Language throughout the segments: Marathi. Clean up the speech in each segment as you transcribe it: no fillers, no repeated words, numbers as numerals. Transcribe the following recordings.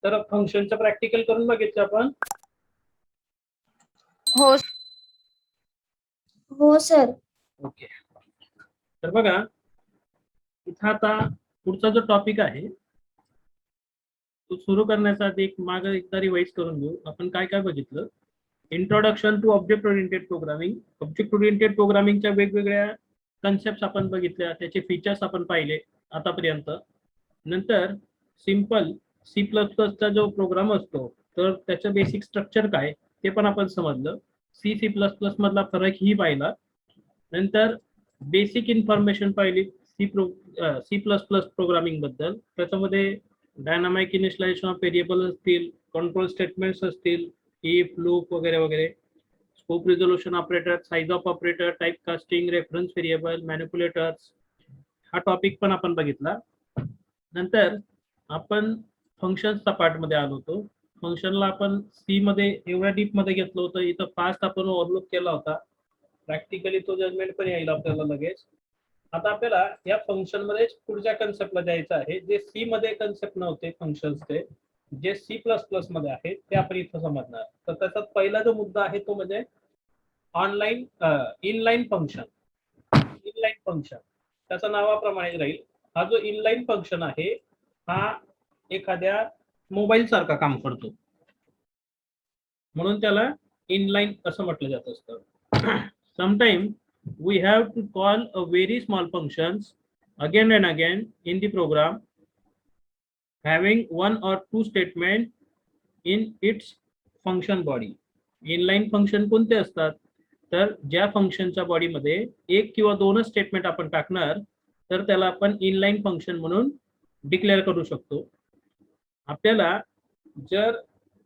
तर फंक्शनचं प्रॅक्टिकल करून बघितलं आपण. हो हो सर. ओके, तर बघा इथं आता पुढचा जो टॉपिक आहे तो सुरू करण्याचा आधी एक मागे एकदा रिवाइज करून घेऊ. आपण काय काय बघितलं. Introduction to object oriented programming. Object oriented प्रोग्रामिंगच्या वेगवेगळ्या कन्सेप्ट आपण बघितल्या, त्याचे फीचर्स आपण पाहिले आतापर्यंत. नंतर सिंपल सी प्लस प्लसचा जो प्रोग्राम असतो तर त्याचं बेसिक स्ट्रक्चर काय ते पण आपण समजलं. सी प्लस प्लस मधला फरकही पाहिला. नंतर बेसिक इन्फॉर्मेशन पाहिली सी प्लस प्लस प्रोग्रामिंग बद्दल. त्याच्यामध्ये डायनामिक इनिशियलायझेशन ऑफ व्हेरिएबल असतील, कंट्रोल स्टेटमेंट्स असतील, इफ लूप वगैरे वगैरे, scope resolution operator, size of operator, type casting, reference variable, manipulators, हा टॉपिक पण आपण बघितला. नंतर आपण फंक्शन्सच्या पार्टमध्ये आलो होतो. फंक्शनला आपण सी मध्ये एवढ्या डीप मध्ये घेतलं होतं, इथं फास्ट आपण ओव्हरलुक केला होता. प्रॅक्टिकली तो जजमेंट पण येईल आपल्याला लगेच. आता आपल्याला या फंक्शन मध्ये पुढच्या कन्सेप्टला जायचं आहे, जे सी मध्ये कन्सेप्ट नव्हते फंक्शन्सचे, जे सी प्लस प्लस मध्ये आहेत ते आपण इथं समजणार. तर त्याचा पहिला जो मुद्दा आहे तो म्हणजे online inline function. Inline function त्याच्या नावाप्रमाणे राहील. हा जो इनलाईन फंक्शन आहे हा एखाद्या मोबाईल सारखा काम करतो, म्हणून त्याला इनलाईन असं म्हटलं जात असतं. Sometime we have to call a very small functions again and again in the program having one or two statement in its function body. Inline function कोणते असतात तर ज्या फंक्शनच्या बॉडीमध्ये एक किंवा दोनच स्टेटमेंट आपण टाकणार तर त्याला आपण इनलाईन फंक्शन म्हणून डिक्लेअर करू शकतो. आपल्याला जर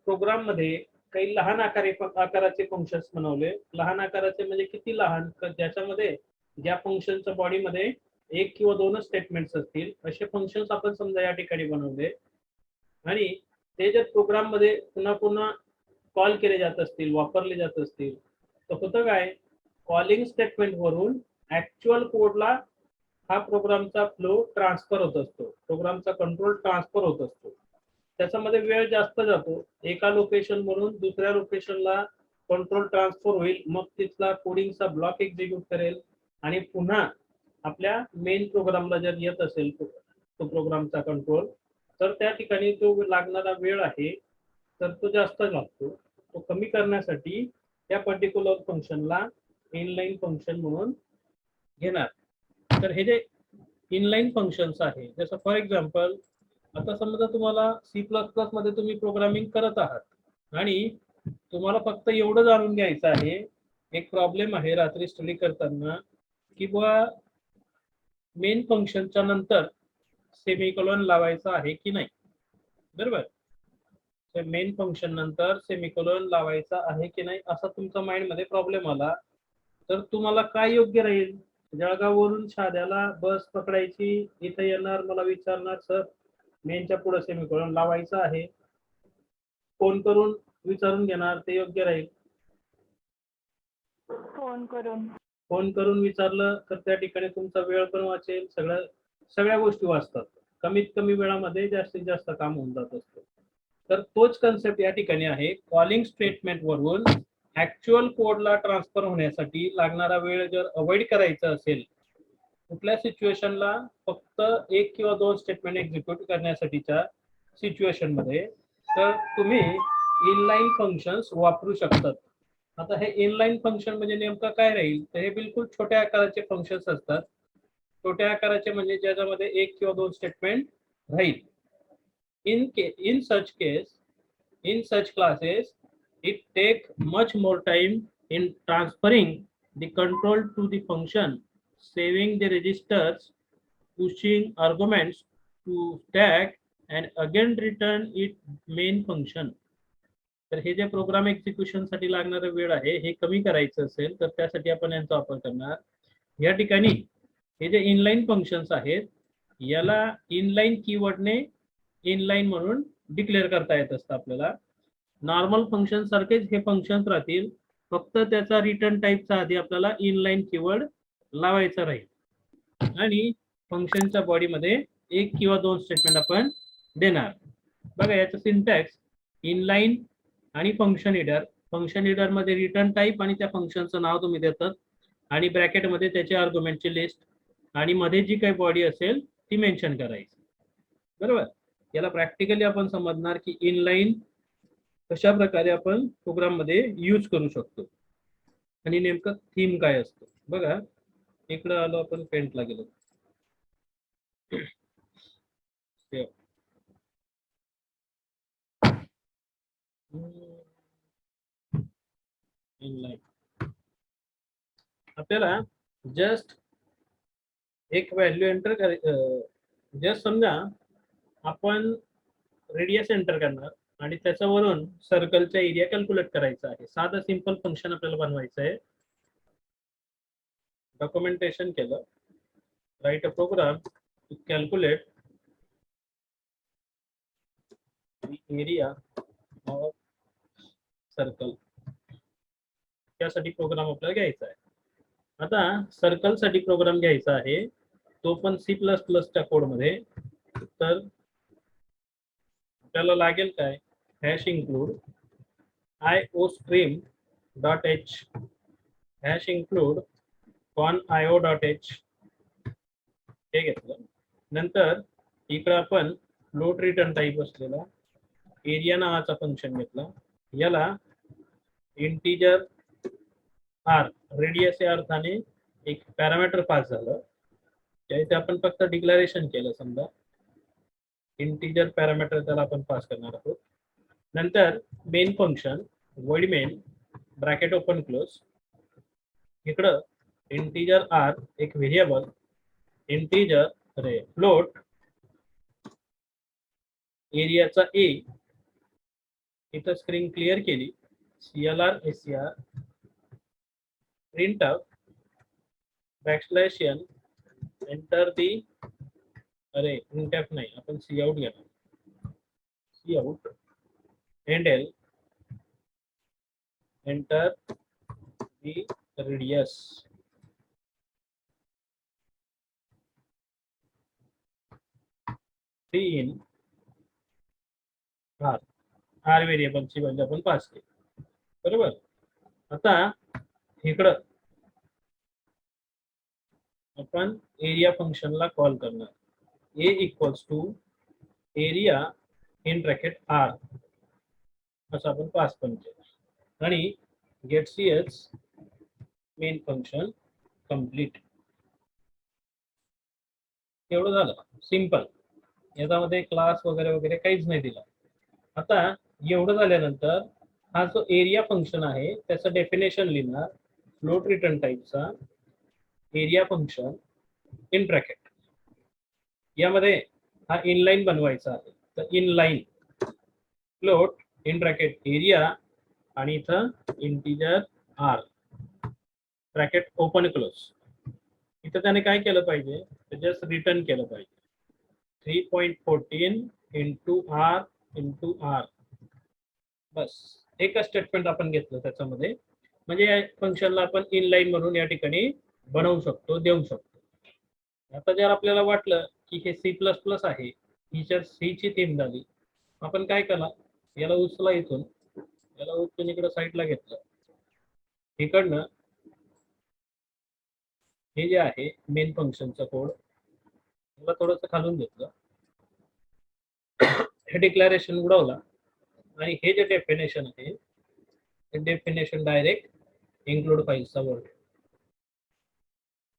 प्रोग्राम मध्ये काही लहान आकाराचे फंक्शन्स बनवले, लहान आकाराचे म्हणजे किती लहान, ज्याच्यामध्ये ज्या फंक्शनच्या बॉडीमध्ये एक किंवा दोनच स्टेटमेंट्स असतील असे फंक्शन्स आपण समजा या ठिकाणी बनवले आणि ते जर प्रोग्राम मध्ये पुन्हा पुन्हा कॉल केले जात असतील, वापरले जात असतील, तर होतं काय, कॉलिंग स्टेटमेंट वरून ऍक्च्युअल कोडला हा प्रोग्रामचा फ्लो ट्रान्सफर होत असतो, प्रोग्रामचा कंट्रोल ट्रान्सफर होत असतो. त्याच्यामध्ये वेळ जास्त जातो. एका लोकेशन वरून दुसऱ्या लोकेशनला कंट्रोल ट्रान्सफर होईल, मग तिथला कोडिंगचा ब्लॉक एक्झिक्यूट करेल आणि पुन्हा आपल्या मेन प्रोग्रामला जर येत असेल तो प्रोग्रामचा कंट्रोल, तर त्या ठिकाणी जो लागणारा वेळ आहे तर तो जास्त लागतो. तो कमी करण्यासाठी त्या पर्टिक्युलर फंक्शनला इनलाईन फंक्शन म्हणून घेणार. तर हे जे इनलाईन फंक्शन्स आहे, जसं फॉर एक्झाम्पल आता समजा तुम्हाला सी प्लस प्लस मध्ये तुम्ही प्रोग्रामिंग करत आहात आणि तुम्हाला फक्त एवढं जाणून घ्यायचं आहे, एक प्रॉब्लेम आहे रात्री स्टडी करताना की बुवा मेन फंक्शनच्या नंतर सेमिकोलॉन लावायचा आहे की नाही, बरोबर. मेन फंक्शन नंतर सेमिकोलॉन लावायचा आहे की नाही असा तुमचा माइंड मध्ये प्रॉब्लेम आला, तर तुम्हाला काय योग्य राहील, जळगाववरून शाद्याला बस पकडायची, इथे येणार, मला विचारणार सर मेनच्या पुढे सेमिकोलॉन लावायचा आहे, फोन करून विचारून घेणार, ते योग्य राहील. फोन करून विचारलं तर त्या ठिकाणी तुमचा वेळ पण वाचेल, सगळ्या गोष्टी वाचतात, कमीत कमी वेळामध्ये जास्तीत जास्त काम होऊन जात असतं. तर तोच कन्सेप्ट या ठिकाणी आहे. कॉलिंग स्टेटमेंट वरून ऍक्च्युअल कोडला ट्रान्सफर होण्यासाठी लागणारा वेळ जर अवॉइड करायचा असेल कुठल्या सिच्युएशनला, फक्त एक किंवा दोन स्टेटमेंट एक्झिक्यूट करण्यासाठीच्या सिच्युएशन मध्ये, तर तुम्ही इनलाईन फंक्शन्स वापरू शकतात. आता हे इनलाईन फंक्शन म्हणजे नेमकं काय राहील, तर हे बिलकुल छोट्या आकाराचे फंक्शन्स असतात. छोट्या आकाराचे म्हणजे ज्याच्यामध्ये एक किंवा दोन स्टेटमेंट राहील. In such classes, it take much more time in transferring the control to the function, saving the registers, pushing arguments to stack, and again return it main function. तर हे जे प्रोग्राम एक्झिक्युशन साठी लागणारा वेळ आहे हे कमी करायचं असेल तर त्यासाठी आपण यांचा वापर करणार. या ठिकाणी हे जे इनलाईन फंक्शन्स आहेत याला इनलाईन कीवर्डने इनलाईन म्हणून डिक्लेअर करता येत असतं आपल्याला. नॉर्मल फंक्शन सारखेच हे फंक्शन्स राहतील, फक्त त्याचा रिटर्न टाईपचा आधी आपल्याला इनलाईन कीवर्ड लावायचा राहील आणि फंक्शनच्या बॉडीमध्ये एक किंवा दोन स्टेटमेंट आपण देणार. बघा याचं सिंटॅक्स इनलाईन आणि फंक्शन हेडर. फंक्शन हेडर मध्ये रिटर्न टाईप आणि त्या फंक्शनचं नाव तुम्ही देतात आणि ब्रॅकेटमध्ये त्याच्या आर्ग्युमेंटची लिस्ट आणि मध्ये जी काही बॉडी असेल ती मेन्शन करायची. बरोबर. याला प्रॅक्टिकली आपण समजणार की इनलाईन कशा प्रकारे आपण प्रोग्राम मध्ये यूज करू शकतो आणि नेमकं थीम काय असतं. बघा इकडं आलो आपण पेंटला गेलो. इनलाईन आपल्याला जस्ट एक व्हॅल्यू एंटर करायचं. जस्ट समजा आपण रेडियस एंटर करणार आणि त्याच्यावरून सर्कलचा एरिया कॅल्क्युलेट करायचा आहे. साधं सिंपल फंक्शन आपल्याला बनवायचं आहे. डॉक्युमेंटेशन केलं. Write a program to calculate the area of circle. त्यासाठी प्रोग्राम आपल्याला घ्यायचा आहे. आता सर्कल साठी प्रोग्राम घ्यायचा आहे तो पण C++ च्या कोड मध्ये. तर आपल्याला लागेल काय hash include iostream.h hash include conio.h हे घेतलं. नंतर इकडे आपण फ्लोट रिटर्न टाईप असलेला एरिया नावाचा फंक्शन घेतला. याला इंटीजर आर रेडियस या अर्थाने एक पॅरामीटर पास झालं. इथे आपण फक्त डिक्लेरेशन केलं. समजा इंटीजर पॅरामीटर त्याला आपण पास करणार आहोत. नंतर main function void main bracket open close. इकडं इंटीजर आर एक व्हेरिएबल इंटीजर फ्लोट एरियाचा ए. इथं स्क्रीन क्लिअर केली. CLR SCR print out \n enter the अरे प्रिंटफ नाही आपण सी आउट घेणार. Cout endl enter the radius. In r r व्हेरिएबलची व्हॅल्यू आपण पास केली. बरोबर. आता इकडं आपण एरिया फंक्शनला कॉल करणार. A equals to area in bracket r असं आपण पास पण केलं आणि get cs main function complete. एवढं झालं सिंपल. याच्यामध्ये क्लास वगैरे वगैरे काहीच नाही दिला. आता एवढं झाल्यानंतर हा जो एरिया फंक्शन आहे त्याचं डेफिनेशन लिहिणार. फ्लोट रिटर्न टाईपचा एरिया फंक्शन इन ब्रॅकेट. यामध्ये हा इनलाईन बनवायचा आहे. तर inline float in bracket area आणि इथं integer r bracket open close. इथं त्याने काय केलं पाहिजे जस्ट रिटर्न केलं पाहिजे 3.14 इंटू आर. बस एकच स्टेटमेंट आपण घेतलं त्याच्यामध्ये. म्हणजे या फंक्शनला आपण इनलाईन म्हणून या ठिकाणी बनवू शकतो देऊ शकतो. आता जर आपल्याला वाटलं की हे C++ आहे ही जर सी ची थीम झाली आपण काय केला याला उचला इथून याला उचलून इकडे साईडला घेतलं. इकडनं हे जे आहे मेन फंक्शनचा कोड याला थोडंसं खालून घेतलं. हे डिक्लेरेशन उडवला आणि हे जे डेफिनेशन आहे ते डेफिनेशन डायरेक्ट इन्क्लूड फाईल्सचा वर्ड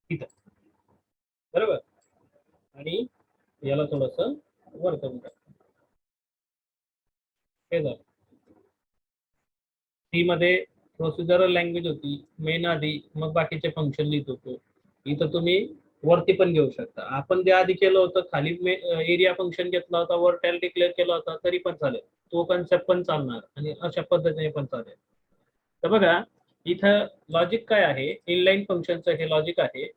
इथं. बरोबर. आणि याला थोडंसं वर करून टाकलं. हे झालं. सी मध्ये प्रोसिजरल लँग्वेज होती मेन आधी मग बाकीचे फंक्शन लिहित होतो. इथं तुम्ही वरती पण घेऊ शकता. आपण जे आधी केलं होतं खाली एरिया फंक्शन घेतला होता वर टॅल डिक्लेअर केला होता तरी पण चालेल. तो कन्सेप्ट पण चालणार आणि अशा पद्धतीने पण चालेल. तर बघा इथं लॉजिक काय आहे इनलाईन फंक्शनचं हे लॉजिक आहे.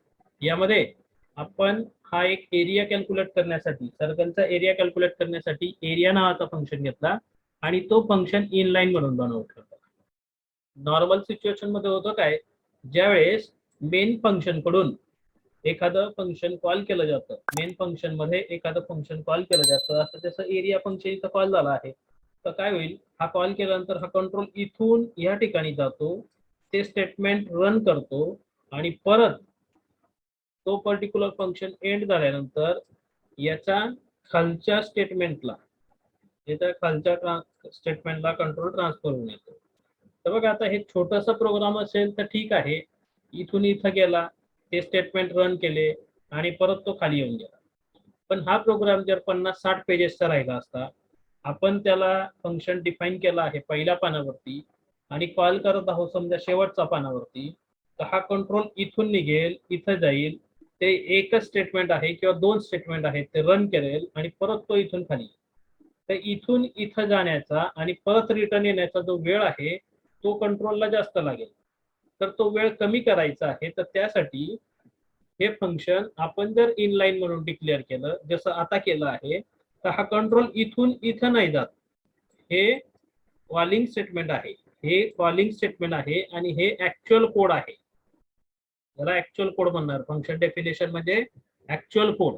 यामध्ये आपण हा एक एरिया कॅल्क्युलेट करण्यासाठी सर्कलचा एरिया कॅल्क्युलेट करण्यासाठी एरिया नावाचा फंक्शन घेतला आणि तो फंक्शन इनलाईन म्हणून बनवला. नॉर्मल सिच्युएशन मध्ये होतं काय ज्यावेळेस मेन फंक्शन कडून एखादं फंक्शन कॉल केलं जातं, मेन फंक्शन मध्ये एखादं फंक्शन कॉल केलं जातं, असं त्याचं एरिया फंक्शन इथं कॉल झाला आहे. तर काय होईल, हा कॉल केल्यानंतर हा कंट्रोल इथून या ठिकाणी जातो, ते स्टेटमेंट रन करतो आणि परत तो पर्टिक्युलर फंक्शन एंड झाल्यानंतर याच्या खालच्या स्टेटमेंटला कंट्रोल ट्रान्सफर होऊन येतो. तर बघा, आता हे छोटंसं प्रोग्राम असेल तर ठीक आहे, इथून इथं गेला, ते स्टेटमेंट रन केले आणि परत तो खाली येऊन गेला. पण हा प्रोग्राम जर 50-60 पेजेसचा राहिला असता, आपण त्याला फंक्शन डिफाईन केला आहे पहिल्या पानावरती आणि कॉल करत आहोत समजा शेवटच्या पानावरती, तर हा कंट्रोल इथून निघेल, इथं जाईल, ते एकच स्टेटमेंट आहे किंवा 2 स्टेटमेंट आहेत ते रन करेल आणि परत तो इथून खाली. तर इथून इथं जाण्याचा आणि परत रिटर्न येण्याचा जो वेळ आहे तो कंट्रोलला जास्त लागेल. तर तो वेळ कमी करायचा आहे, तर त्यासाठी हे फंक्शन आपण जर इनलाईन म्हणून डिक्लेअर केलं, जसं आता केलं आहे, तर हा कंट्रोल इथून इथं नाही जात. हे कॉलिंग स्टेटमेंट आहे, हे कॉलिंग स्टेटमेंट आहे आणि हे ऍक्च्युअल कोड आहे. याला ऍक्च्युअल कोड म्हणणार, फंक्शन डेफिनेशन म्हणजे ऍक्च्युअल कोड.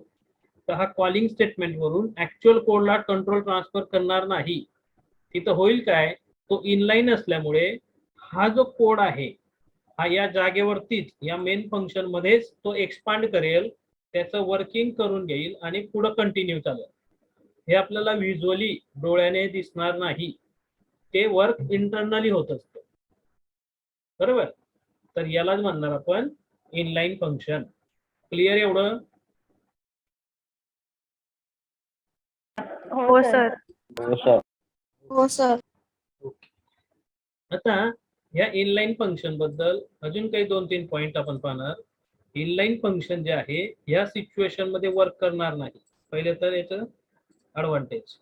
तर हा कॉलिंग स्टेटमेंट वरून ऍक्च्युअल कोडला कंट्रोल ट्रान्सफर करणार नाही. तिथं होईल काय, तो इनलाईन असल्यामुळे हा जो कोड आहे हा या जागेवरतीच या मेन फंक्शन मध्येच तो एक्सपांड करेल, त्याचं वर्किंग करून घेईल आणि पुढे कंटिन्यू चालेल. हे आपल्याला व्हिज्युअली डोळ्याने दिसणार नाही, ते वर्क इंटरनली होत असतं. बरोबर, तर यालाच म्हणणार आपण इनलाईन फंक्शन. क्लिअर एवढं? हो सर. हो सर. ओके. आता या इनलाईन फंक्शन बद्दल अजून काही 2-3 पॉइंट आपण पाहणार. इनलाईन फंक्शन जे आहे या सिच्युएशन मध्ये वर्क करणार नाही. पहिले तर याचं advantage,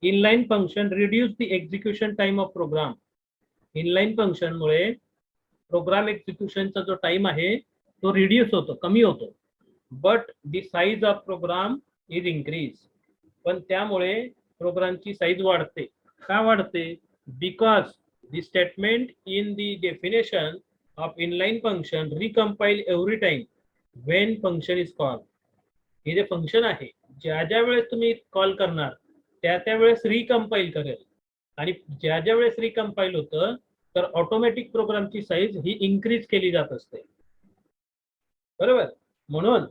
inline function reduce the execution time of program. Inline function मुळे प्रोग्राम एक्झिक्युशनचा जो टाइम आहे तो रिड्यूस होतो, कमी होतो. But the size of program is increase. पण त्यामुळे प्रोग्रामची साईज वाढते. का वाढते? Because the statement in the definition of inline function recompile every time when function is call. हे जे फंक्शन आहे, ज्या वेळेस तुम्ही कॉल करणार त्या वेळेस रिकम्पाइल करेल आणि ज्या वेळेस रिकम्पाइल होतं तर ऑटोमॅटिक प्रोग्रामची साईज ही इन्क्रीज केली जात असते. बरोबर, म्हणून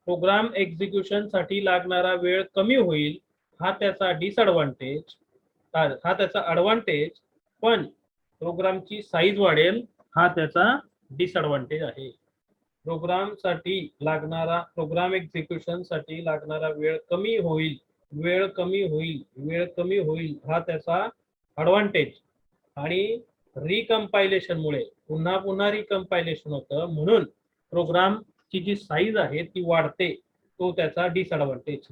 प्रोग्राम एक्झिक्युशन साठी लागणारा वेळ कमी होईल, हा त्याचा डिसएडव्हान्टेज. हा त्याचा ऍडव्हान्टेज, पण प्रोग्रामची साईज वाढेल, हा त्याचा डिसएडव्हान्टेज आहे. प्रोग्राम एक्झिक्युशन साठी लागणारा वेळ कमी होईल, हा त्याचा ऍडव्हान्टेज. आणि रिकम्पायलेशन मुळे पुन्हा पुन्हा रिकम्पायलेशन होतं, म्हणून प्रोग्रामची जी साईज आहे ती वाढते, तो त्याचा डिसएडव्हान्टेज.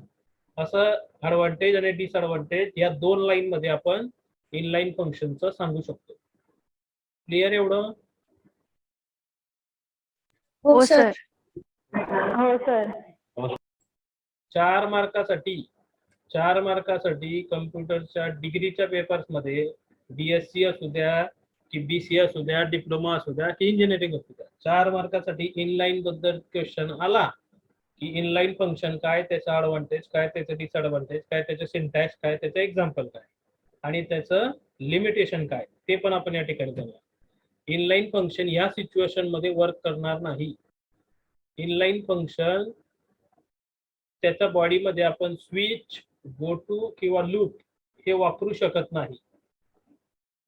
असं ऍडव्हान्टेज आणि डिसएडव्हान्टेज या 2 लाईन मध्ये आपण इनलाईन फंक्शनचं सांगू शकतो. क्लिअर एवढं? हो सर. हो सर. 4 मार्कासाठी कम्प्युटरच्या डिग्रीच्या पेपर्स मध्ये BSc असू द्या की BC असू द्या, डिप्लोमा असू द्या की इंजिनिअरिंग असू द्या, 4 मार्कासाठी इनलाईन बद्दल क्वेश्चन आला की इनलाईन फंक्शन काय, त्याचा ऍडव्हान्टेज काय, त्याचं डिसएडव्हान्टेज काय, त्याचं सिंटॅक्स काय, त्याचं एक्झाम्पल काय आणि त्याचं लिमिटेशन काय, ते पण आपण या ठिकाणी बघूया. इनलाईन फंक्शन या सिच्युएशन मध्ये वर्क करणार नाही. इनलाईन फंक्शन त्याच्या बॉडीमध्ये आपण स्विच, गो टू किंवा लूप हे वापरू शकत नाही.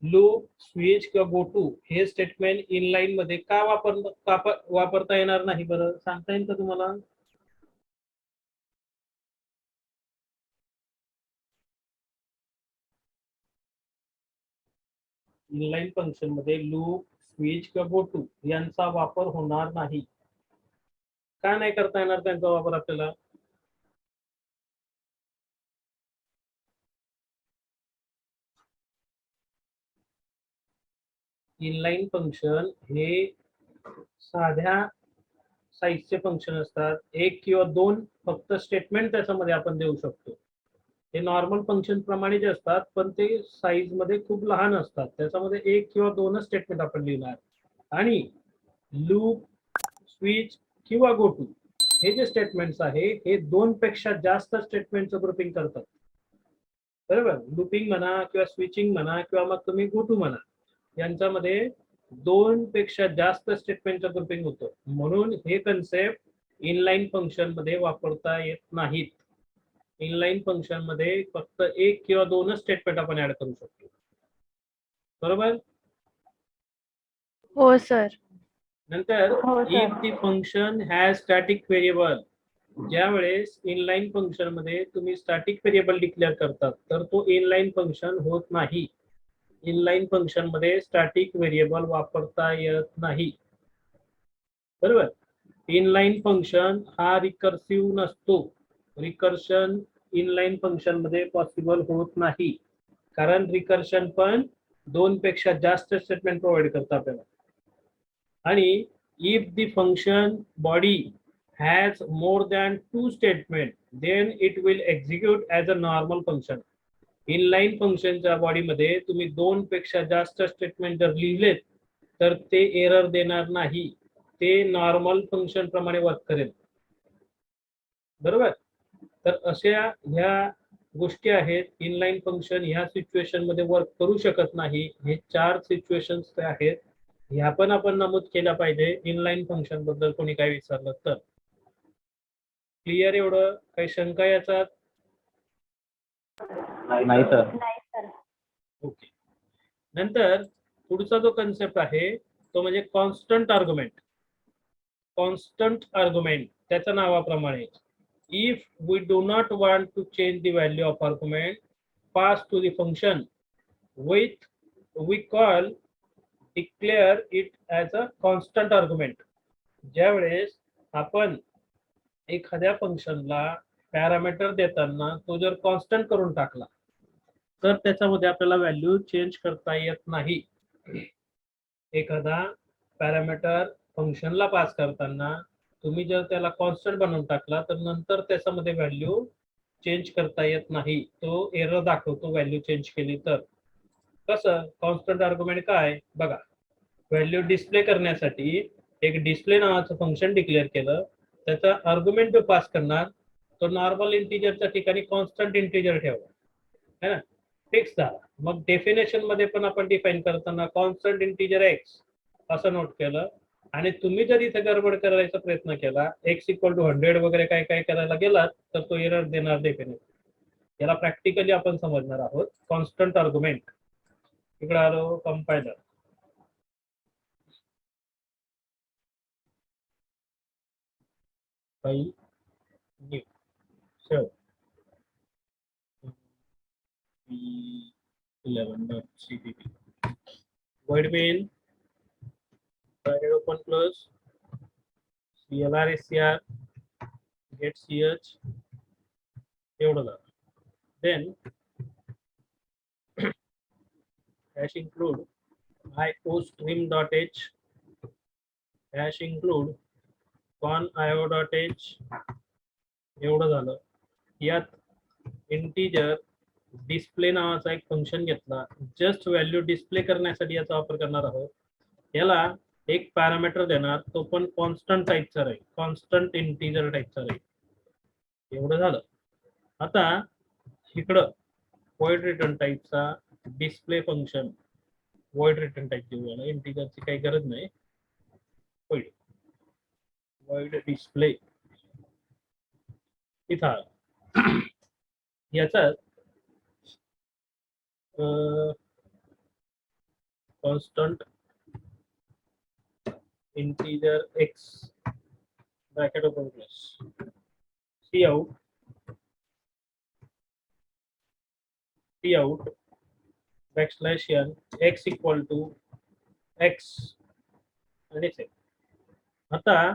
लूप, स्विच किंवा गो टू हे स्टेटमेंट इनलाईन मध्ये का वापरता येणार नाही? बरं सांगता येईल का तुम्हाला? इनलाईन फंक्शन मध्ये लूप, स्विच किंवा गो टू यांचा वापर होणार नाही. का नाही करता येणार त्यांचा वापर आपल्याला? इनलाईन फंक्शन हे साध्या साईजचे फंक्शन असतात. 1 किंवा 2 फक्त स्टेटमेंट त्याच्यामध्ये आपण देऊ शकतो. हे नॉर्मल फंक्शन प्रमाणे जे असतात, पण ते साईज मध्ये खूप लहान असतात. त्याच्यामध्ये 1 किंवा 2च स्टेटमेंट आपण लिहिणार आणि लूप, स्विच किंवा गो टू हे जे स्टेटमेंट्स आहे हे 2 पेक्षा जास्त स्टेटमेंटचं ग्रुपिंग करतात. बरोबर, लुपिंग म्हणा किंवा स्विचिंग म्हणा किंवा मग तुम्ही गो टू म्हणा, यांच्यामध्ये 2 पेक्षा जास्त स्टेटमेंटचं ग्रुपिंग होतं. म्हणून हे कन्सेप्ट इनलाईन फंक्शन मध्ये वापरता येत नाहीत. इनलाईन फंक्शन मध्ये फक्त 1 किंवा 2च स्टेटमेंट आपण ऍड करू शकतो. बरोबर. हो सर. नंतर हो sir. If the function has static variable, ज्या वेळेस इनलाईन फंक्शन मध्ये तुम्ही स्टॅटिक व्हेरिएबल डिक्लेअर करतात तर तो इनलाईन फंक्शन होत नाही. इनलाईन फंक्शन मध्ये स्टॅटिक व्हेरिएबल वापरता येत नाही. बरोबर. इनलाईन फंक्शन हा रिकर्सिव्ह नसतो. रिकर्शन इनलाईन फंक्शन मध्ये पॉसिबल होत नाही, कारण रिकर्शन पण 2 पेक्षा जास्त स्टेटमेंट प्रोव्हाइड करतं आपल्याला. आणि if the function body has more than 2 statement, then it will execute as a normal function. Inline फंक्शनच्या बॉडीमध्ये तुम्ही 2 पेक्षा जास्त स्टेटमेंट जर लिहिलेत तर ते एरर देणार नाही, ते नॉर्मल फंक्शन प्रमाणे वर्क करेल. बरोबर. तर अशा ह्या गोष्टी आहेत. इनलाईन फंक्शन ह्या सिच्युएशन मध्ये वर्क करू शकत नाही. हे 4 सिच्युएशन्स आहेत, ह्या पण आपण नमूद केल्या पाहिजे इनलाईन फंक्शन बद्दल कोणी काय विचारलं तर. क्लिअर एवढं? काही शंका याच्यात? नाही सर. नाही सर. ओके. नंतर पुढचा जो कन्सेप्ट आहे तो म्हणजे कॉन्स्टंट आर्ग्युमेंट. कॉन्स्टंट आर्ग्युमेंट त्याच्या नावाप्रमाणे, if we do not want to change the value of argument pass to the function with we call declare it as a constant argument. ज्यावेळेस आपण एखाद्या फंक्शनला पॅरामीटर देताना तो जर कॉन्स्टंट करून टाकला तर त्याच्यामध्ये आपल्याला व्हॅल्यू चेंज करता येत नाही. एखादा पॅरामीटर फंक्शनला पास करताना तुम्ही जर त्याला कॉन्स्टंट बनवून टाकला तर नंतर त्याच्यामध्ये व्हॅल्यू चेंज करता येत नाही, तो एरर दाखवतो व्हॅल्यू चेंज केली तर. कसं कॉन्स्टंट आर्ग्युमेंट काय बघा, व्हॅल्यू डिस्प्ले करण्यासाठी एक डिस्प्ले नावाचं फंक्शन डिक्लेअर केलं, त्याचा आर्ग्युमेंट जो पास करणार तो नॉर्मल इंटिजरच्या ठिकाणी कॉन्स्टंट इंटिजर ठेवला है ना, फिक्स झाला. मग डेफिनेशन मध्ये पण आपण डिफाईन करताना कॉन्स्टंट इंटिजर एक्स असं नोट केलं, आणि तुम्ही जर इथे गडबड करायचा प्रयत्न केला एक्स इक्वल टू 100 वगैरे काय काय करायला गेलात तर तो एरर देणार डेफिनेट. याला प्रॅक्टिकली आपण समजणार आहोत. कॉन्स्टंट आर्ग्युमेंट इकडे आलो compiler. File new save 11.cpp void main bracket open close clr scr get ch एवढं झालं. then hash include iostream.h hash include conio.h एवढं झालं. यात इंटिजर डिस्प्ले नावाचा एक फंक्शन घेतला, जस्ट व्हॅल्यू डिस्प्ले करण्यासाठी याचा वापर करणार आहोत. याला एक पॅरामीटर देणार, तो पण कॉन्स्टंट टाईपचा राहील, कॉन्स्टंट इंटिजर टाईपचा राहील. एवढं झालं. आता इकडं void रिटर्न टाईपचा display function, void return type देऊ याला, इंटिजरची काही गरज नाही. void डिस्प्ले इथं याचा constant integer x bracket open close cout backslash n x equal to x आणि सेम. आता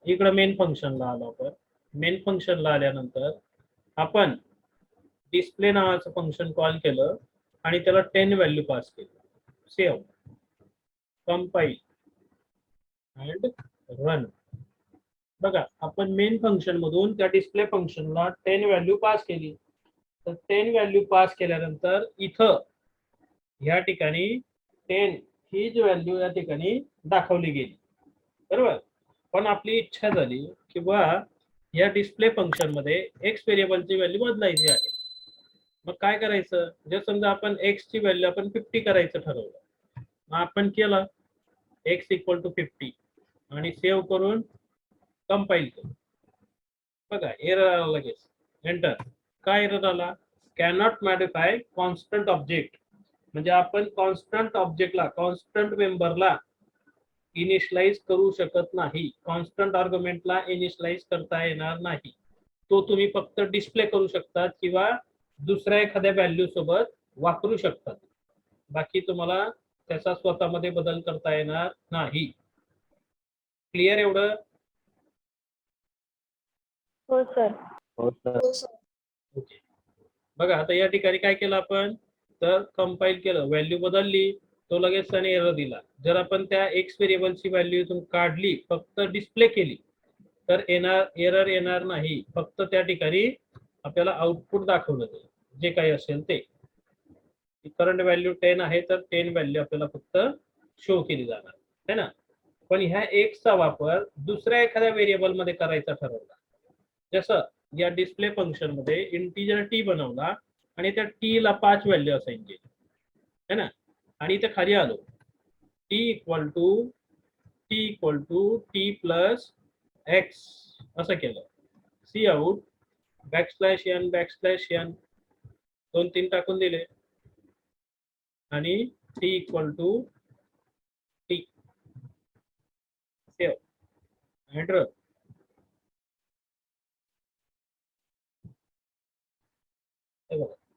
इकडे मेन फंक्शनला आलो आपण. मेन फंक्शनला आल्यानंतर आपण डिस्प्ले नावाचं फंक्शन कॉल केलं आणि त्याला 10 व्हॅल्यू पास केली. Save compile and run. बघा आपण मेन फंक्शन मधून त्या डिस्प्ले फंक्शनला 10 व्हॅल्यू पास केली. तर 10 व्हॅल्यू पास केल्यानंतर इथं या ठिकाणी 10 ही जी व्हॅल्यू या ठिकाणी दाखवली गेली. बरोबर. पण आपली इच्छा झाली की बा या डिस्प्ले फंक्शन मध्ये एक्स व्हेरिएबलची व्हॅल्यू बदलायची आहे. मग काय करायचं, जर समजा आपण एक्स ची व्हॅल्यू आपण 50 करायचं ठरवलं, मग आपण केलं एक्स इक्वल टू 50 आणि सेव्ह करून कंपाईल केलं. बघा एरर आला लगेच, एंटर. काय एरर आला, कॅनॉट मॉडिफाय कॉन्स्टंट ऑब्जेक्ट. म्हणजे आपण कॉन्स्टंट ऑब्जेक्टला, कॉन्स्टंट मेंबरला इनिशियलाइज करू शकत नाही, कॉन्स्टंट आर्ग्युमेंटला इनिशियलाइज करता येणार नाही. तो तुम्ही फक्त डिस्प्ले करू शकतात किंवा दुसऱ्या एखाद्या व्हॅल्यू सोबत वापरू शकतात. बाकी तुम्हाला त्याचा स्वतःमध्ये बदल करता येणार नाही. क्लिअर एवढं? हो सर. हो सर. ओके. बघा आता या ठिकाणी काय केलं आपण, तर कंपाईल केलं, व्हॅल्यू बदलली, तो लगेच त्याने एरर दिला. जर आपण त्या एक्स व्हेरिएबलची व्हॅल्यू इथून काढली, फक्त डिस्प्ले केली, तर एरर येणार नाही. फक्त त्या ठिकाणी आपल्याला आउटपुट दाखवलं जाईल जे काही असेल ते. करंट व्हॅल्यू 10 आहे तर 10 व्हॅल्यू आपल्याला फक्त शो केली जाणार है ना. पण ह्या एक्सचा वापर दुसऱ्या एखाद्या व्हेरिएबल मध्ये करायचा ठरवला, जसं या डिस्प्ले फंक्शन मध्ये इंटिजर टी बनवला आणि त्या टी ला 5 व्हॅल्यू असाइन केली है ना. आणि इथे खाली आलो, t equal to t plus x असं केलं. सी आउट बॅकस्लॅश एन 2-3 टाकून दिले आणि t equal to t save enter.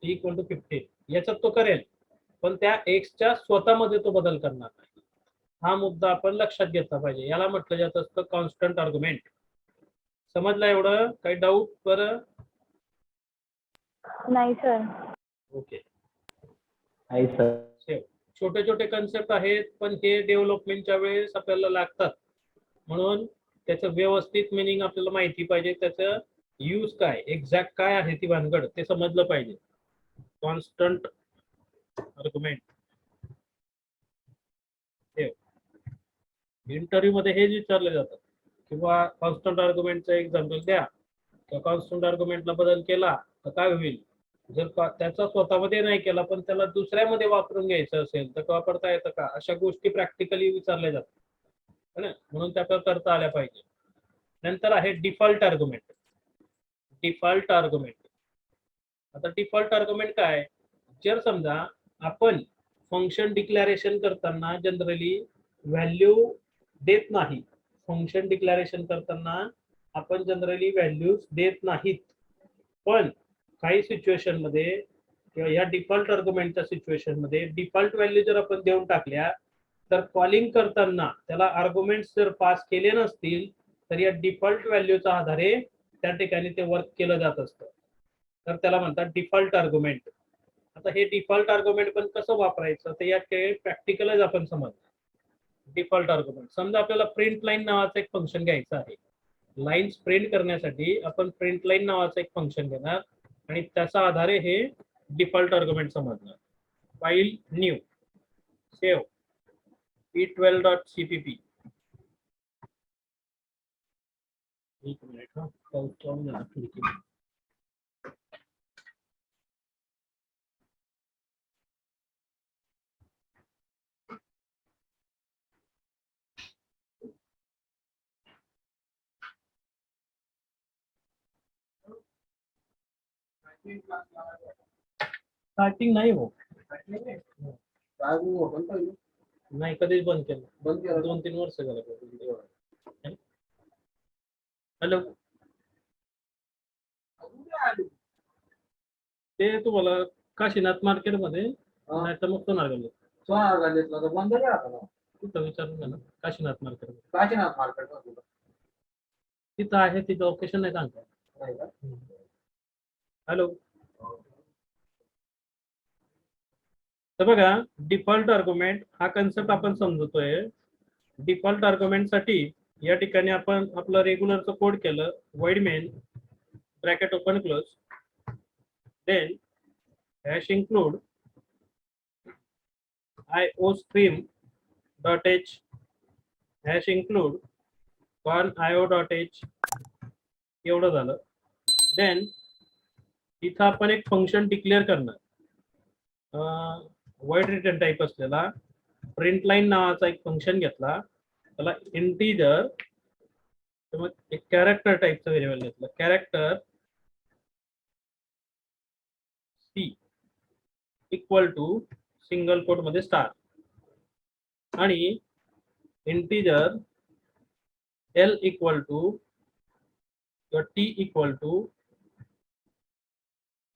T equal to 15 याच्यात तो करेल, पण त्या एक्सच्या स्वतःमध्ये तो बदल करणार नाही. हा मुद्दा आपण लक्षात घेतला पाहिजे. याला म्हटलं जात असतं कॉन्स्टंट आर्ग्युमेंट. समजलं एवढं? काही डाऊट? बरं, नाही सर. ओके. नाही सर. छोटे छोटे कन्सेप्ट आहेत, पण हे डेव्हलपमेंटच्या वेळेस आपल्याला लागतात. म्हणून त्याचं व्यवस्थित मिनिंग आपल्याला माहिती पाहिजे, त्याचं यूज काय, एक्झॅक्ट काय आहे ती भानगड ते समजलं पाहिजे. कॉन्स्टंट आर्ग्युमेंट इंटरव्ह्यू मध्ये हेच विचारले जातात किंवा कॉन्स्टंट आर्ग्युमेंटचं एक्झाम्पल द्या, तर कॉन्स्टंट आर्ग्युमेंटला बदल केला तर काय होईल. जर त्याचा स्वतःमध्ये नाही केला पण त्याला दुसऱ्यामध्ये वापरून घ्यायचं असेल तर वापरता येतं का, अशा गोष्टी प्रॅक्टिकली विचारल्या जातात है ना. म्हणून त्या करता आल्या पाहिजे. नंतर आहे डिफॉल्ट आर्ग्युमेंट. डिफॉल्ट आर्ग्युमेंट, आता डिफॉल्ट आर्ग्युमेंट काय, जर समजा आपण फंक्शन डिक्लेरेशन करताना जनरली व्हॅल्यू देत नाही, फंक्शन डिक्लेरेशन करताना आपण जनरली व्हॅल्यूज देत नाहीत, पण काही सिच्युएशन मध्ये किंवा या डिफॉल्ट आर्ग्युमेंटच्या सिच्युएशन मध्ये डिफॉल्ट व्हॅल्यू जर आपण देऊन टाकल्या तर कॉलिंग करताना त्याला आर्ग्युमेंट्स जर पास केले नसतील तर या डिफॉल्ट व्हॅल्यूच्या आधारे त्या ठिकाणी ते वर्क केलं जात असतं. तर त्याला म्हणतात डिफॉल्ट आर्ग्युमेंट. आता हे डिफॉल्ट आर्ग्युमेंट पण कसं वापरायचं ते या प्रॅक्टिकलच आपण समजतो. डिफॉल्ट आर्ग्युमेंट, समजा आपल्याला प्रिंट लाईन नावाचं एक फंक्शन घ्यायचं आहे. लाईन्स प्रिंट करण्यासाठी आपण प्रिंट लाईन नावाचं एक फंक्शन घेणार आणि त्याच्या आधारे हे डिफॉल्ट आर्ग्युमेंट समजणार. File new save p12.cpp. एक मिनिट हा, पाऊस चालू झाला खिडकीत. स्टार्टिंग नाही हो, नाही कधीच बंद केलं, 2-3 वर्ष झालं. हॅलो, ते तुम्हाला काशीनाथ मार्केट मध्ये नाही तर मग सोनार गल्लीत कुठं विचारून घ्या ना. काशीनाथ मार्केट, काशीनाथ मार्केट तिथं आहे, तिथं लोकेशन नाही सांगता. हॅलो, तर बघा डिफॉल्ट आर्ग्युमेंट हा कन्सेप्ट आपण समजतोय. डिफॉल्ट आर्ग्युमेंट साठी या ठिकाणी आपण आपलं रेग्युलरचं कोड केलं, void main bracket open close, then hash include iostream.h hash include conio dot h एवढं झालं. देन इथं आपण एक फंक्शन डिक्लेअर करणार, वाईड रिटर्न टाईप असलेला प्रिंट लाईन नावाचा एक फंक्शन घेतला, त्याला इंटीजर मग एक कॅरेक्टर टाईपचं व्हेरिएबल घेतलं, character c equal to single quote मध्ये स्टार आणि इंटीजर एल इक्वल टू किंवा टी इक्वल टू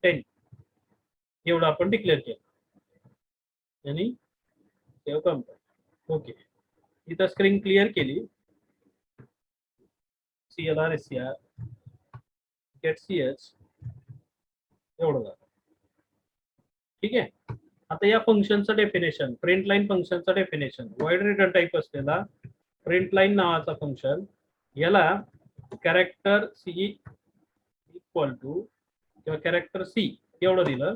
10 एवढं आपण डिक्लेअर केलं आणि सेव्ह कंपाईल. ओके, इथं स्क्रीन क्लिअर केली. CLR SCR get CH एवढं झालं. ठीक आहे. आता या फंक्शनचं डेफिनेशन, प्रिंट लाईन फंक्शनचं डेफिनेशन, वाईड रिटर्न टाईप असलेला प्रिंट लाईन नावाचा फंक्शन, याला कॅरेक्टर सी इक्वल टू किंवा कॅरेक्टर सी एवढं दिलं,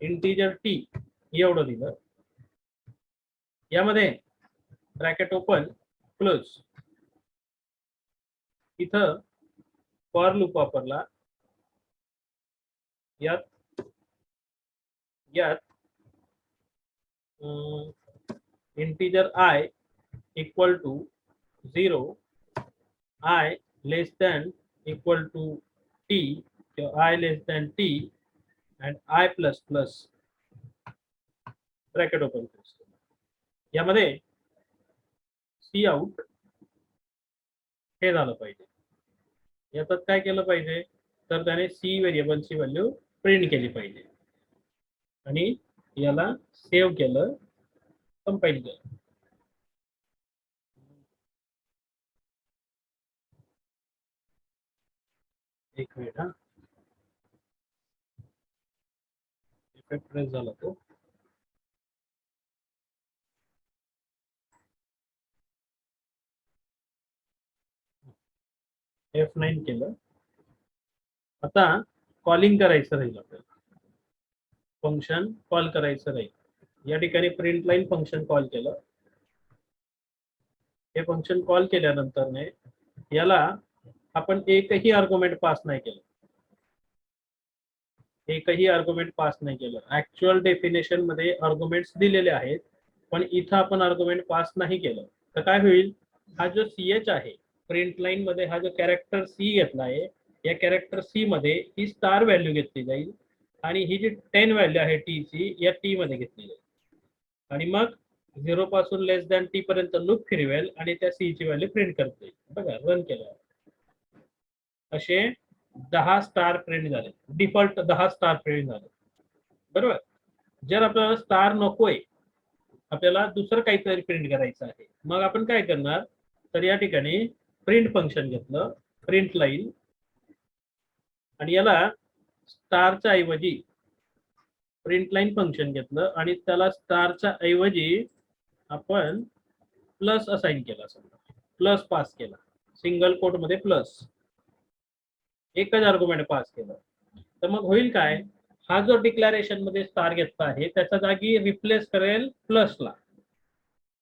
इंटीजर टी एवढं दिलं, यामध्ये ब्रॅकेट ओपन क्लोज, इथं फॉर लूप वापरला, यात integer i equal to 0, i less than equal to t किंवा i less than t and i plus plus bracket open close. यामध्ये सी आउट हे झालं पाहिजे. याच्यात काय केलं पाहिजे तर त्याने सी व्हेरिएबलची व्हॅल्यू प्रिंट केली पाहिजे आणि याला सेव्ह केलं, कंपाईल केलं. एक मिनिट हा, इफेक्ट प्रेस झाला तो. F9 केलं. आता कॉलिंग करायचं राहील, आपल्याला फंक्शन कॉल करायचं राहील. या ठिकाणी प्रिंट लाईन फंक्शन कॉल केलं. हे फंक्शन कॉल केल्यानंतर याला आपण एकही आर्ग्युमेंट पास नाही केलं, एकही आर्ग्युमेंट पास नाही केलं. ऍक्च्युअल डेफिनेशन मध्ये आर्ग्युमेंट्स दिलेले आहेत, पण इथं आपण आर्ग्युमेंट पास नाही केलं तर काय होईल, हा जो CH आहे प्रिंट लाईन मध्ये, हा जो कॅरेक्टर सी घेतला आहे, या कॅरेक्टर सी मध्ये ही स्टार व्हॅल्यू घेतली जाईल आणि ही जी 10 व्हॅल्यू आहे टी ची, या टी मध्ये घेतली जाईल आणि मग 0 पासून लेस दॅन टी पर्यंत लूप फिरवेल आणि त्या सी ची व्हॅल्यू प्रिंट करते. बघा, रन केलं, असे 10 स्टार प्रिंट झाले, डिफॉल्ट 10 स्टार प्रिंट झाले. बरोबर. जर आपल्याला स्टार नकोय, आपल्याला दुसरं काहीतरी प्रिंट करायचं आहे, मग आपण काय करणार तर या ठिकाणी प्रिंट फंक्शन घेतलं, प्रिंट लाईन, आणि याला स्टारच्या ऐवजी प्रिंट लाईन फंक्शन घेतलं आणि त्याला स्टारच्या ऐवजी आपण प्लस असाइन केला, समजा प्लस पास केला, सिंगल कोट मध्ये प्लस, एकच आर्ग्युमेंट पास केलं. तर मग होईल काय, हा जो डिक्लेरेशन मध्ये स्टार घेतला आहे त्याच्या जागी रिप्लेस करेल प्लसला,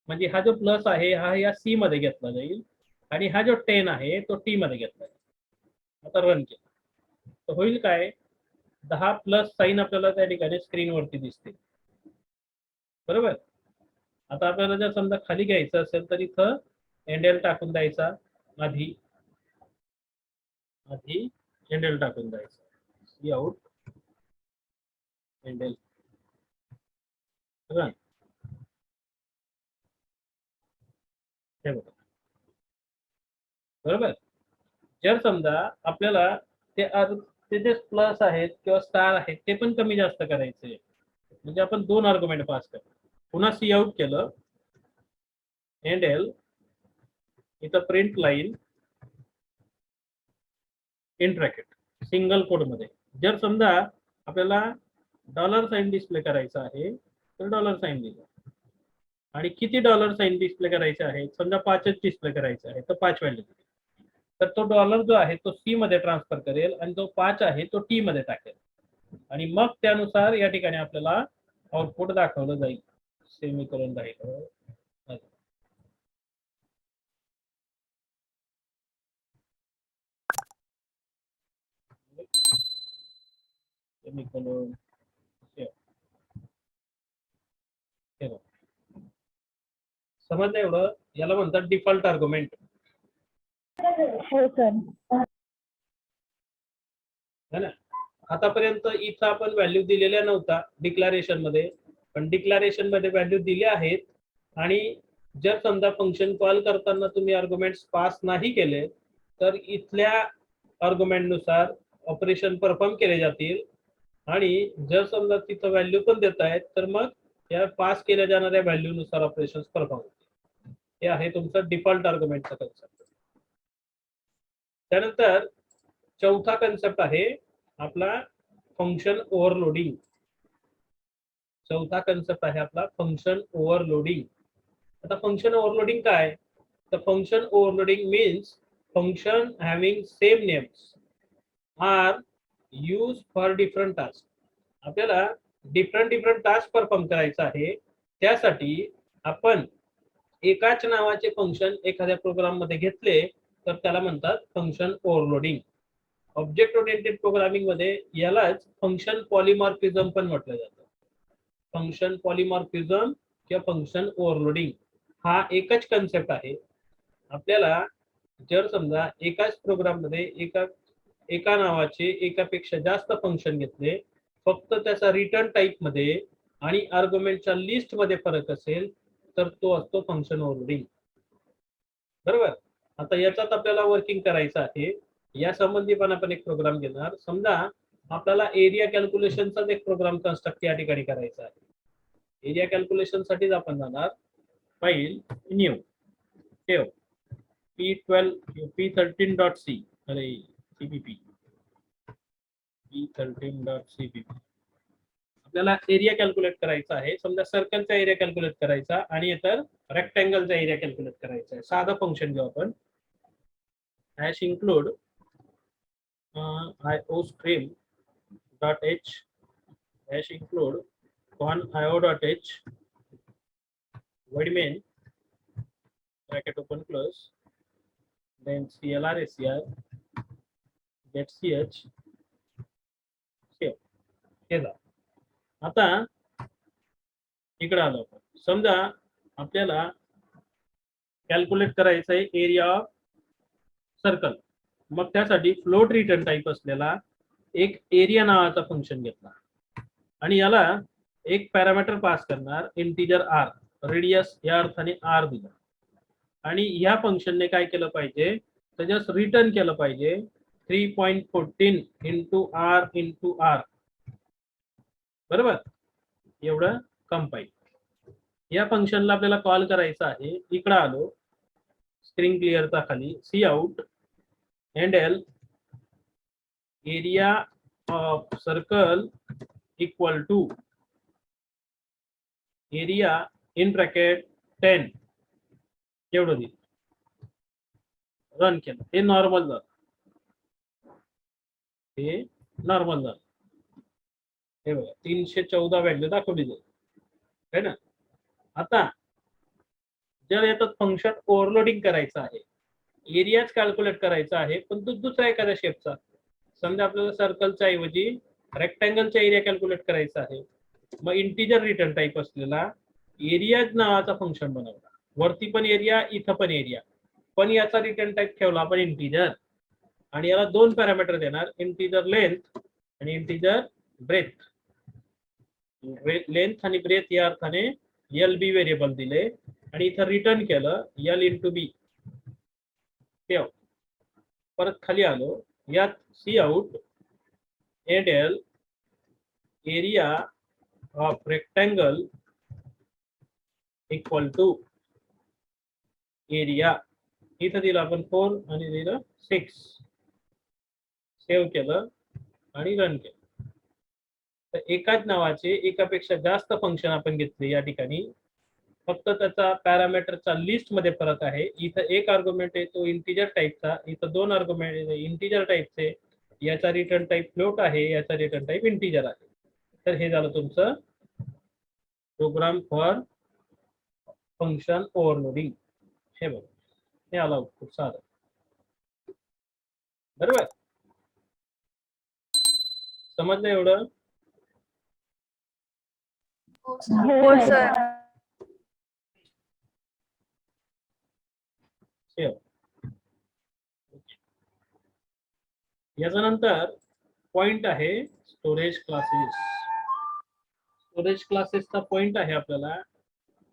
म्हणजे हा जो प्लस आहे हा या सी मध्ये घेतला जाईल आणि हा जो 10 आहे तो टी मध्ये घेतला जाईल. आता रन केलं तर होईल काय, 10 प्लस साईन आपल्याला त्या ठिकाणी स्क्रीनवरती दिसते. बरोबर. आता आपल्याला जर समजा खाली घ्यायचं असेल तर इथं एंडेल टाकून द्यायचा, आधी एंडेल टाकून द्यायचा, सी आउट एंडेल रन. हे बघा, बरोबर. जर समजा आपल्याला ते जे प्लस आहेत किंवा स्टार आहेत ते पण कमी जास्त करायचे, म्हणजे आपण 2 आर्ग्युमेंट पास करतो. पुन्हा सी आउट केलं, एंडेल, इथं print line in bracket single code मध्ये. जर समजा आपल्याला डॉलर साइन डिस्प्ले करायचा आहे तर डॉलर साइन दिलं, आणि किती डॉलर साइन डिस्प्ले करायचे आहे, समजा 5च डिस्प्ले करायचे आहे तर 5 व्हॅल्यू दिली, तर तो डॉलर जो आहे तो सी मध्ये ट्रान्सफर करेल आणि जो 5 आहे तो टी मध्ये टाकेल आणि मग त्यानुसार या ठिकाणी आपल्याला आउटपुट दाखवलं जाईल. सेमीकोलन राहील. सेमीकोलन समजलं एवढं. याला म्हणतात डिफॉल्ट आर्ग्युमेंट. हो सर. है ना. आतापर्यंत इथं आपण व्हॅल्यू दिलेल्या नव्हता डिक्लारेशन मध्ये, पण डिक्लारेशन मध्ये व्हॅल्यू दिल्या आहेत. आणि जर समजा फंक्शन कॉल करताना तुम्ही आर्ग्युमेंट्स पास नाही केले तर इथल्या आर्ग्युमेंट नुसार ऑपरेशन परफॉर्म केले जातील. आणि जर समजा तिथं व्हॅल्यू पण देत आहेत तर मग या पास केल्या जाणाऱ्या व्हॅल्यू नुसार ऑपरेशन परफॉर्म होतील. हे आहे तुमचं डिफॉल्ट आर्ग्युमेंटचा कन्सेप्ट. त्यानंतर चौथा कन्सेप्ट आहे आपला फंक्शन ओव्हरलोडिंग. चौथा कन्सेप्ट आहे आपला फंक्शन ओव्हरलोडिंग. आता फंक्शन ओव्हरलोडिंग काय? तर function overloading means function having same names are use for different task. आपल्याला डिफरंट टास्क परफॉर्म करायचा आहे. त्यासाठी आपण एकाच नावाचे फंक्शन एखाद्या प्रोग्राम मध्ये घेतले तर त्याला म्हणतात function overloading. Object oriented programming मध्ये यालाच फंक्शन पॉलिमॉर्फिझम पण म्हटलं जातं. फंक्शन पॉलिमॉर्फिझम किंवा फंक्शन ओव्हरलोडिंग हा एकच कन्सेप्ट आहे. आपल्याला जर समजा एकाच प्रोग्राम मध्ये एका नावाचे एकापेक्षा जास्त फंक्शन घेतले, फक्त त्याचा रिटर्न टाईप मध्ये आणि आर्ग्युमेंटच्या लिस्ट मध्ये फरक असेल तर तो असतो फंक्शन ओव्हरलोडिंग. बरोबर. आता याच्यात आपल्याला वर्किंग करायचं आहे. या संबंधी पण आपण एक प्रोग्राम घेणार. समजा आपल्याला एरिया कॅल्क्युलेशनचा एक प्रोग्राम कन्स्ट्रक्ट या ठिकाणी करायचा आहे. एरिया कॅल्क्युलेशन साठीच आपण जाणार फाईल न्यू ठेव p13.c अरे cpp p13.cpp. आपल्याला एरिया कॅल्क्युलेट करायचा आहे. समजा सर्कलचा एरिया कॅल्क्युलेट करायचा आणि इतर रेक्टँगलचा एरिया कॅल्क्युलेट करायचा आहे. साधं फंक्शन घेऊ आपण. Hash include iostream.h hash include con io.h void main bracket open close then clr get ch save. हे झालं. आता इकडे आलो आपण. समजा आपल्याला कॅल्क्युलेट करायचं आहे एरिया ऑफ सर्कल. मग त्यासाठी फ्लोट रिटर्न टाइप असलेला एक एरिया नावाचा फंक्शन घेतला आणि याला एक पॅरामीटर पास करणार इंटिजर r. रेडियस या अर्थाने r दिला आणि ह्या फंक्शनने काय केलं पाहिजे तर जस्ट रिटर्न केलं पाहिजे 3.14 इंटू r. बरोबर. एवढं कंपाईल. या फंक्शनला आपल्याला कॉल करायचा आहे. इकडे आलो स्ट्रिंग क्लिअरचा खाली c out handle area of circle equal to area in bracket 10 एवढं दिलं. रन केलं. हे नॉर्मल झालं. हे नॉर्मल झालं. हे बघा 314 व्हॅल्यू दाखवली जाईल है ना. आता जर याच्यात फंक्शन ओव्हरलोडिंग करायचं आहे, एरियाच कॅल्क्युलेट करायचा आहे पण तो दुसरा एखाद्या शेपचा. समजा आपल्याला सर्कलच्या ऐवजी रेक्टँगलचा एरिया कॅल्क्युलेट करायचा आहे. मग इंटिजर रिटर्न टाइप असलेला एरिया नावाचा फंक्शन बनवला. वरती पण एरिया इथं पण एरिया, पण याचा रिटर्न टाइप ठेवला आपण इंटिजर आणि याला दोन पॅरामीटर देणार इंटिजर लेंथ आणि इंटिजर ब्रेथ. लेंथ आणि ब्रेथ या अर्थाने एल बी व्हेरिएबल दिले आणि इथं रिटर्न केलं एल इंटू बी. परत खाली आलो. यात c out handle area of rectangle equal to area. इथं दिलं आपण 4 आणि दिलं 6. सेव्ह केलं आणि रन केलं. तर एकाच नावाचे एकापेक्षा जास्त फंक्शन आपण घेतले या ठिकाणी. फक्त त्याचा पॅरामीटरचा लिस्ट मध्ये फरक आहे. इथं एक आर्ग्युमेंट आहे तो इंटिजर टाइपचा, इथं दोन आर्ग्युमेंट इंटिजर टाइपचे. याचा रिटर्न टाइप फ्लोट आहे, याचा रिटर्न टाइप इंटिजर आहे. तर हे झालं तुमचं प्रोग्राम फॉर फंक्शन ओव्हरलोडिंग. हे बघा हे आलं आउटपुट साधं. बरोबर. समजलं एवढं. हो सर. Sure. याच्यानंतर पॉइंट आहे स्टोरेज क्लासेस. स्टोरेज क्लासेसचा पॉइंट आहे आपल्याला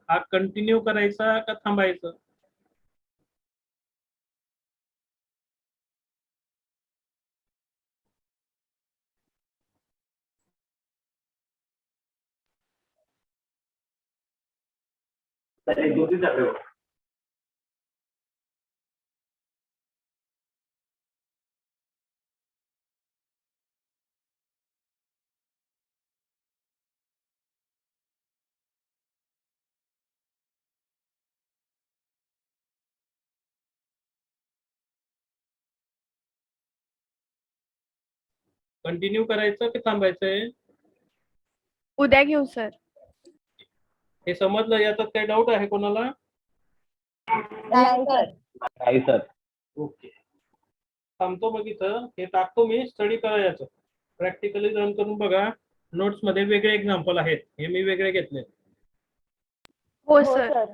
हा कंटिन्यू करायचा का थांबायचं. कंटिन्यू करायचं की थांबायचंय. उद्या घेऊ सर. हे समजलं. याच्यात काही डाऊट आहे कोणाला. नाही सर. ओके. थांबतो मग इथं. हे टाकतो मी. स्टडी करा याचं. प्रॅक्टिकली रन करून बघा. नोट्स मध्ये वेगळे एक्झाम्पल आहेत. हे मी वेगळे घेतले. हो सर.